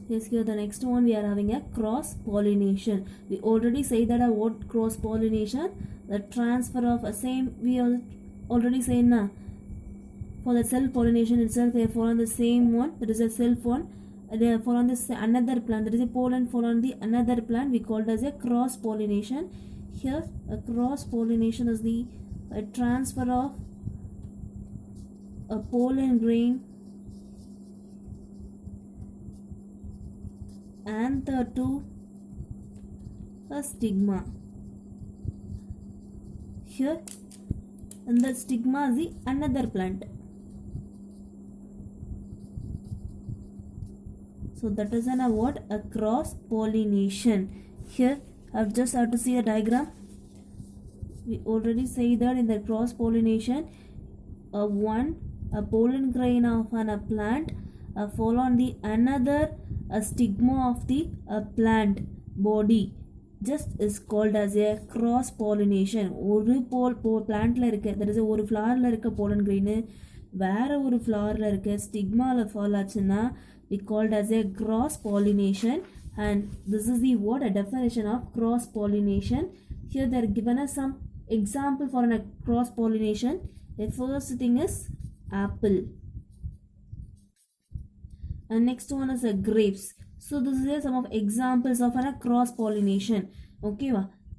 Yes, here the next one we are having a cross pollination. We already say that what cross pollination, the transfer of a same, we already say na, for the self pollination itself they fall on the same one, that is a self one, they fall on this another plant, that is a pollen fall on the another plant, we call it as a cross pollination. Here a cross pollination is the transfer of a pollen grain anther to a stigma. Here and the stigma is the another plant. So that is an what? A cross pollination. Here I just have to see a diagram. We already say that in the cross pollination, a pollen grain of a plant fall on the another a stigma of the plant body just is called as a cross pollination. ஒரு plantல இருக்க, that is ஒரு flowerல இருக்க pollen grain வேற ஒரு flowerல இருக்க stigmaல fall ஆச்சுன்னா we called as a cross pollination. And this is the what? A definition of cross pollination. Here they are given us some example for a cross pollination. The first thing is apple, and next one is a grapes. So this is some of examples of a cross pollination. Okay,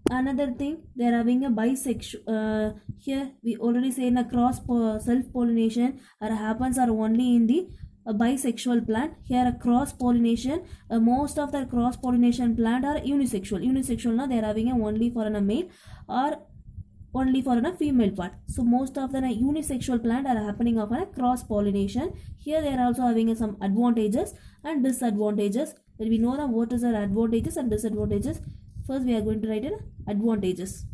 another thing, they are having a bisexual. Here we already say in a cross self pollination happens are only in the bisexual plant. Here a cross pollination, most of the cross pollination plant are unisexual now they are having a only for a male or only for a female part. So most of the unisexual plant are happening of a cross pollination. Here they are also having some advantages and disadvantages. When we know what is our advantages and disadvantages, first we are going to write in advantages.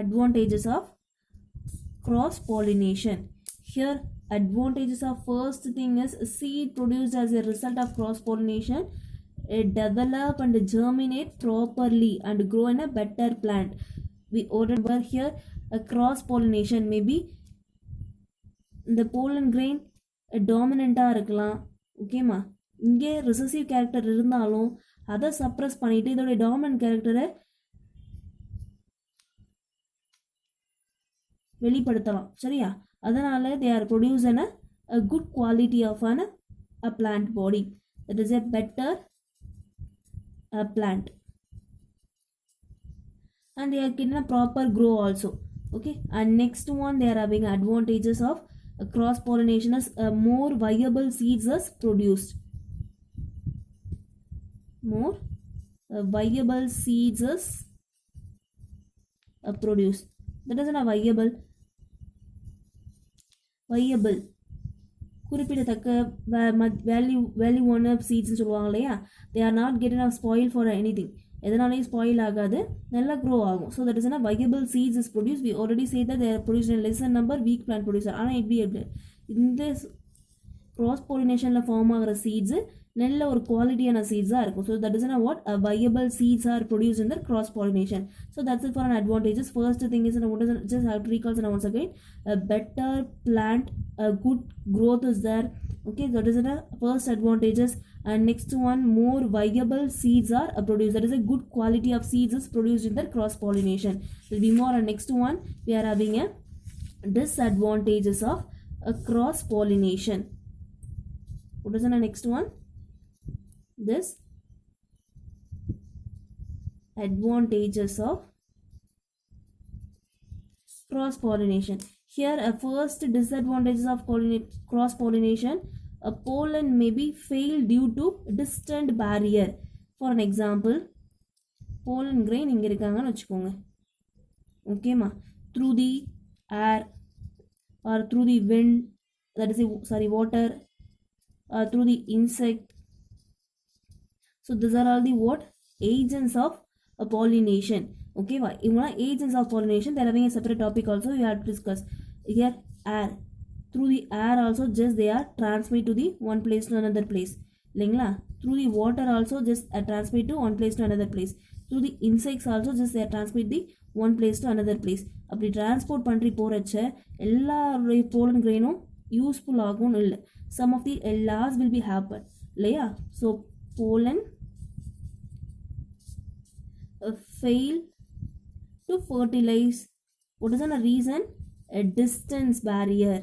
Advantages of cross pollination. Here advantages of first thing is seed produced as a result of cross pollination develop and germinate properly and grow in a better plant. We remember here a cross pollination maybe the pollen grain dominant-ஆ இருக்கலாம். ஓகேமா, இங்கே recessive character இருந்தாலும் அதை suppress பண்ணிட்டு இதோட dominant கேரக்டரை வெளிப்படுத்தலாம். சரியா? அதனால they are producing a good quality of a plant body, that is a better plant, and they are getting a proper grow also. Okay, and next one they are having advantages of cross pollination is more viable seeds is produced. More viable seeds is produced. That is a viable குறிப்பிடத்தக்க value one சீட்ஸ்னு சொல்லுவாங்க இல்லையா, they are not getting a spoil for anything, எதனாலையும் spoil ஆகாது, நல்லா grow ஆகும். So that is a viable seeds is produce. We already say that there produce in lesson number week plant producer. ஆனால் எப்படி இந்த க்ராஸ் பாலினேஷனில் form ஆகிற seeds நல்ல ஒரு குவாலிட்டியான சீட்ஸாக இருக்கும். So that is a what a viable seeds are produce in the cross pollination. So that's it for an advantages. First thing is what is just have to recall once again, a better plant, a good growth is there. Okay, that is the first advantages. And next one, more viable seeds are produced. That is a good quality of seeds is produced in the cross pollination. There will be more. And next one, we are having a disadvantages of a cross pollination. What is the next one? This advantages of cross pollination. Here a first disadvantages of cross pollination, a pollen may be fail due to distant barrier. For an example, pollen grain இங்க இருக்காங்கன்னு வச்சுக்கோங்க. ஓகேமா, through the air or through the wind, that is water, or through the insect. So these are all the what? Agents of a pollination. Okay, agents of pollination, they are having a separate topic also we have to discuss. Here air, through the air also just they are transmit to the one place to another place. Lingla, through the water also just transmit to one place to another place. Through the insects also just they are transmit the one place to another place. அப்படி transport பண்ணி போகிறச்ச எல்லா pollen grainum useful ஆகும்னு இல்லை. Some of the loss will be happen இல்லையா. So pollen fail to fertilize. What is the reason? A distance barrier.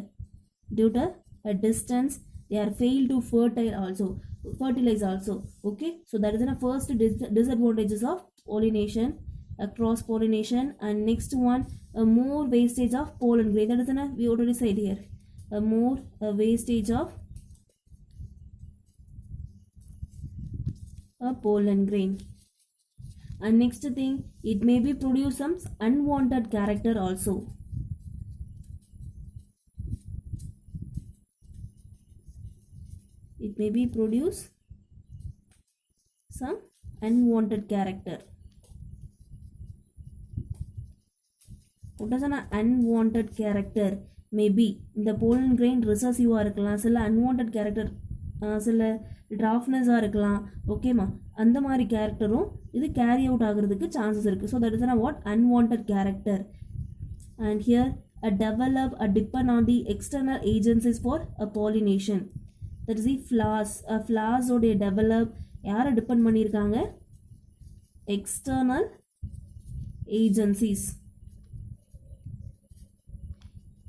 Due to a distance, they are failed to fertilize also. Okay, so that is the first disadvantages of pollination, cross pollination. And next one, a more wastage of pollen grain. That is we already said here, a more wastage of a pollen grain. And next thing, it may be produce some unwanted character also. It may be produce some unwanted character. What is an unwanted character? Maybe the pollen grain recessive இருக்கலாம், சில unwanted character, சில draftness இருக்கலாம். ஓகேமா, அந்த மாதிரி கேரக்டரும் இது carry out ஆகிறதுக்கு சான்சஸ் இருக்குது. So that is what unwanted character. And here depend on the external agencies for a pollination. That is the flowers உடைய develop யாரை டிபெண்ட் பண்ணியிருக்காங்க? External agencies.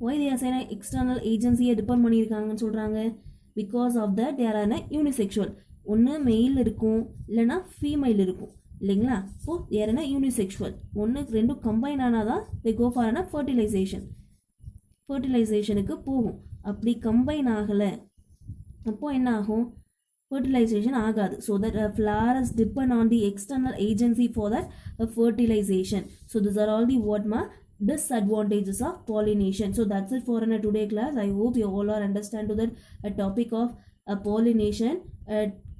Why they are saying external agency depend பண்ணியிருக்காங்கன்னு சொல்கிறாங்க? Because of that they are an unisexual. ஒன்று mail இருக்கும், இல்லைனா ஃபீமைல் இருக்கும் இல்லைங்களா. So they are an unisexual. ஒன்றுக்கு ரெண்டும் கம்பைன் ஆனால் தான் they go for an fertilizationக்கு போகும். அப்படி கம்பைன் ஆகலை அப்போ என்ன ஆகும்? fertilization ஆகாது. So that flowers depend on the external agency for that fertilization. So these are all the disadvantages of pollination. So that's it for today class. I hope you all are understand to that topic of pollination,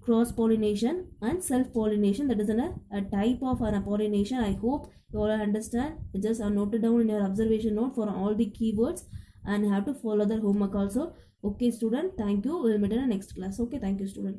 cross pollination and self pollination. That is a type of pollination. I hope you all understand. Just note it down in your observation note for all the keywords and have to follow the homework also. Okay student, thank you. We'll meet in the next class. Okay, thank you student.